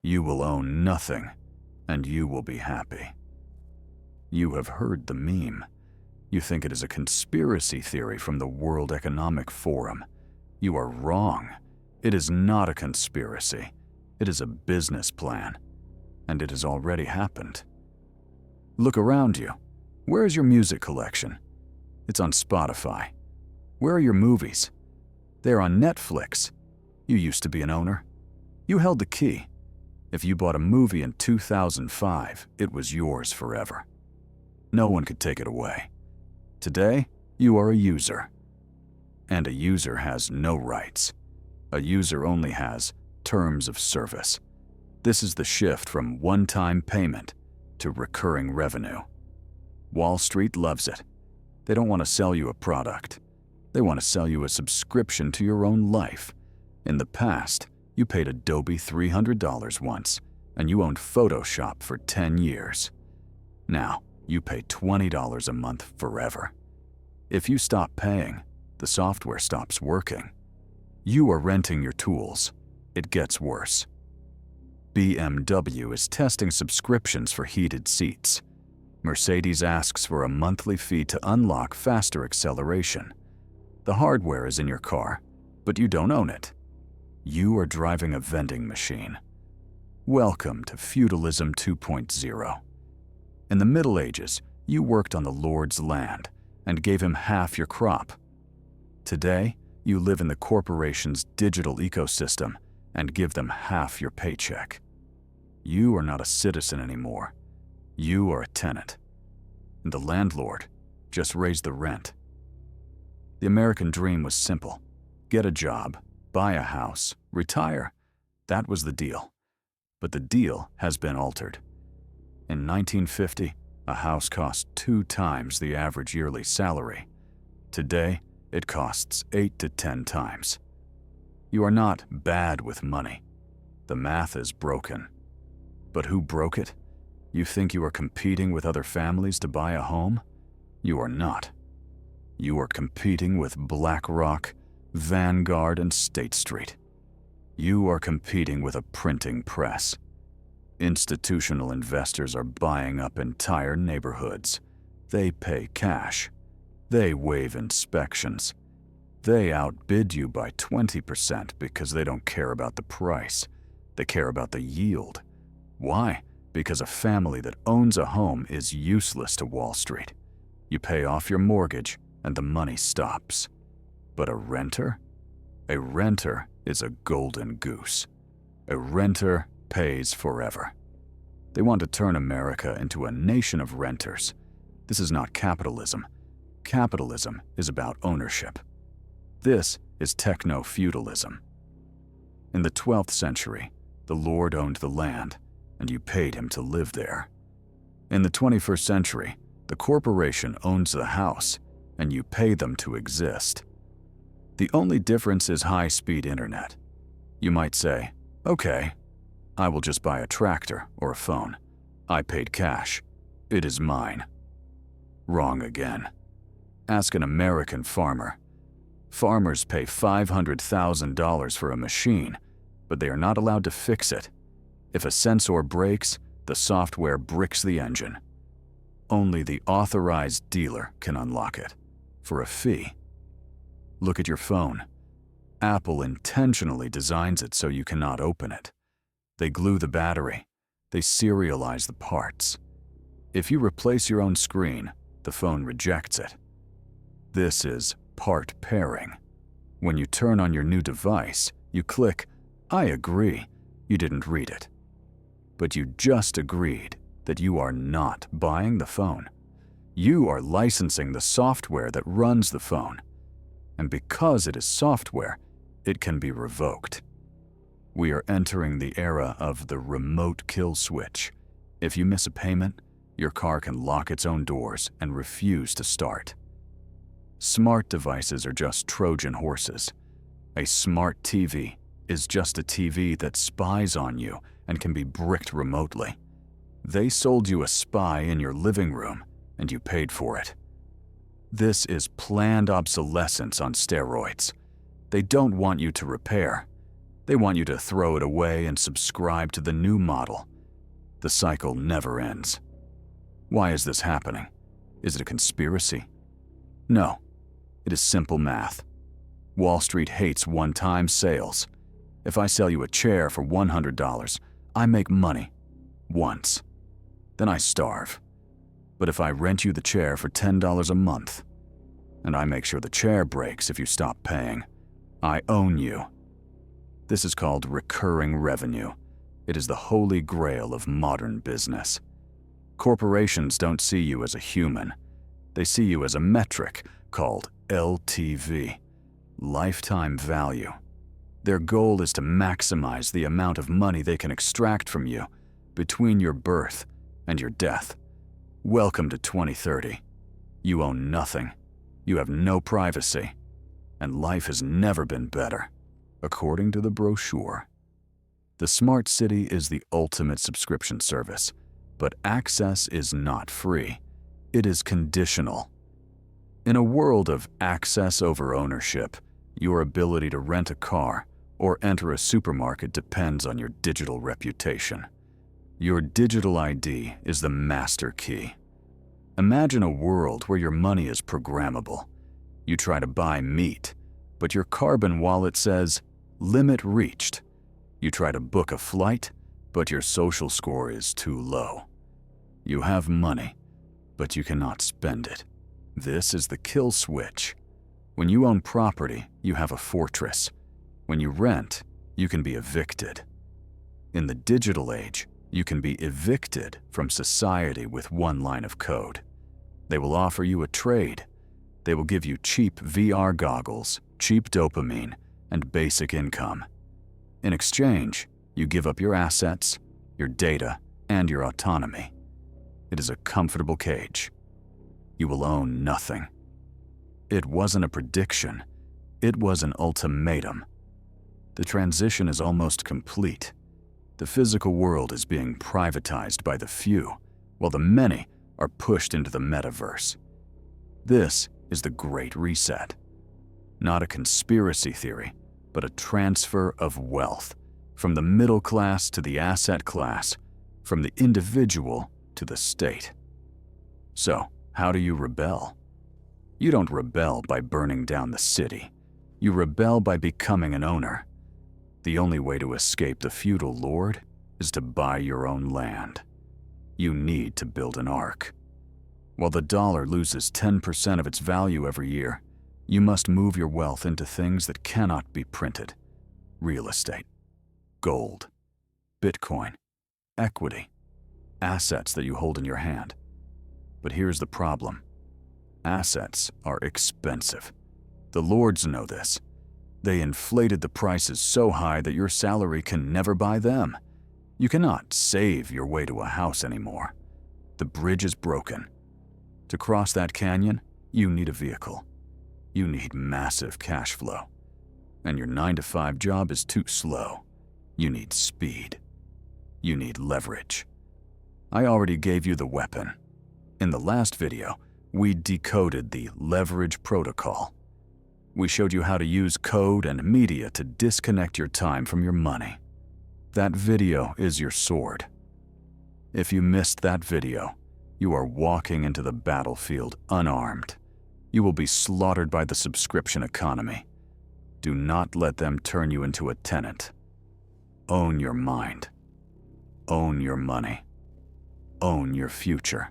You will own nothing, and you will be happy. You have heard the meme. You think it is a conspiracy theory from the World Economic Forum. You are wrong. It is not a conspiracy. It is a business plan, and it has already happened. Look around you. Where is your music collection? It's on Spotify. Where are your movies? They're on Netflix. You used to be an owner. You held the key. If you bought a movie in 2005, it was yours forever. No one could take it away. Today, you are a user. And a user has no rights. A user only has terms of service. This is the shift from one-time payment to recurring revenue. Wall Street loves it. They don't want to sell you a product. They want to sell you a subscription to your own life. In the past, you paid Adobe $300 once, and you owned Photoshop for 10 years. Now, you pay $20 a month forever. If you stop paying, the software stops working. You are renting your tools. It gets worse. BMW is testing subscriptions for heated seats. Mercedes asks for a monthly fee to unlock faster acceleration. The hardware is in your car, but you don't own it. You are driving a vending machine. Welcome to Feudalism 2.0. In the Middle Ages, you worked on the Lord's land and gave him half your crop. Today, you live in the corporation's digital ecosystem and give them half your paycheck. You are not a citizen anymore. You are a tenant. And the landlord just raised the rent. The American dream was simple. Get a job, buy a house, retire. That was the deal. But the deal has been altered. In 1950, a house cost 2 times the average yearly salary. Today, it costs 8 to 10 times. You are not bad with money. The math is broken. But who broke it? You think you are competing with other families to buy a home? You are not. You are competing with BlackRock, Vanguard, and State Street. You are competing with a printing press. Institutional investors are buying up entire neighborhoods. They pay cash. They waive inspections. They outbid you by 20% because they don't care about the price. They care about the yield. Why? Because a family that owns a home is useless to Wall Street. You pay off your mortgage and the money stops. But a renter? A renter is a golden goose. A renter pays forever. They want to turn America into a nation of renters. This is not capitalism. Capitalism is about ownership. This is techno-feudalism. In the 12th century, the Lord owned the land, and you paid him to live there. In the 21st century, the corporation owns the house, and you pay them to exist. The only difference is high-speed internet. You might say, okay, I will just buy a tractor or a phone. I paid cash. It is mine. Wrong again. Ask an American farmer. Farmers pay $500,000 for a machine, but they are not allowed to fix it. If a sensor breaks, the software bricks the engine. Only the authorized dealer can unlock it, for a fee. Look at your phone. Apple intentionally designs it so you cannot open it. They glue the battery. They serialize the parts. If you replace your own screen, the phone rejects it. This is part pairing. When you turn on your new device, you click, I agree. You didn't read it. But you just agreed that you are not buying the phone. You are licensing the software that runs the phone. And because it is software, it can be revoked. We are entering the era of the remote kill switch. If you miss a payment, your car can lock its own doors and refuse to start. Smart devices are just Trojan horses. A smart TV is just a TV that spies on you and can be bricked remotely. They sold you a spy in your living room, and you paid for it. This is planned obsolescence on steroids. They don't want you to repair. They want you to throw it away and subscribe to the new model. The cycle never ends. Why is this happening? Is it a conspiracy? No. It is simple math. Wall Street hates one-time sales. If I sell you a chair for $100, I make money. Once. Then I starve. But if I rent you the chair for $10 a month, and I make sure the chair breaks if you stop paying, I own you. This is called recurring revenue. It is the holy grail of modern business. Corporations don't see you as a human. They see you as a metric called LTV, lifetime value. Their goal is to maximize the amount of money they can extract from you between your birth and your death. Welcome to 2030. You own nothing. You have no privacy. And life has never been better, according to the brochure. The Smart City is the ultimate subscription service, but access is not free. It is conditional. In a world of access over ownership, your ability to rent a car or enter a supermarket depends on your digital reputation. Your digital ID is the master key. Imagine a world where your money is programmable. You try to buy meat, but your carbon wallet says, "Limit reached." You try to book a flight, but your social score is too low. You have money, but you cannot spend it. This is the kill switch. When you own property, you have a fortress. When you rent, you can be evicted. In the digital age, you can be evicted from society with one line of code. They will offer you a trade. They will give you cheap VR goggles, cheap dopamine, and basic income. In exchange, you give up your assets, your data, and your autonomy. It is a comfortable cage. You will own nothing. It wasn't a prediction. It was an ultimatum. The transition is almost complete. The physical world is being privatized by the few, while the many are pushed into the metaverse. This is the Great Reset. Not a conspiracy theory, but a transfer of wealth, from the middle class to the asset class, from the individual to the state. So, how do you rebel? You don't rebel by burning down the city. You rebel by becoming an owner. The only way to escape the feudal lord is to buy your own land. You need to build an ark. While the dollar loses 10% of its value every year, you must move your wealth into things that cannot be printed. Real estate, gold, Bitcoin, equity, assets that you hold in your hand. But here's the problem. Assets are expensive. The lords know this. They inflated the prices so high that your salary can never buy them. You cannot save your way to a house anymore. The bridge is broken. To cross that canyon, you need a vehicle. You need massive cash flow. And your 9-to-5 job is too slow. You need speed. You need leverage. I already gave you the weapon. In the last video, we decoded the leverage protocol. We showed you how to use code and media to disconnect your time from your money. That video is your sword. If you missed that video, you are walking into the battlefield unarmed. You will be slaughtered by the subscription economy. Do not let them turn you into a tenant. Own your mind. Own your money. Own your future.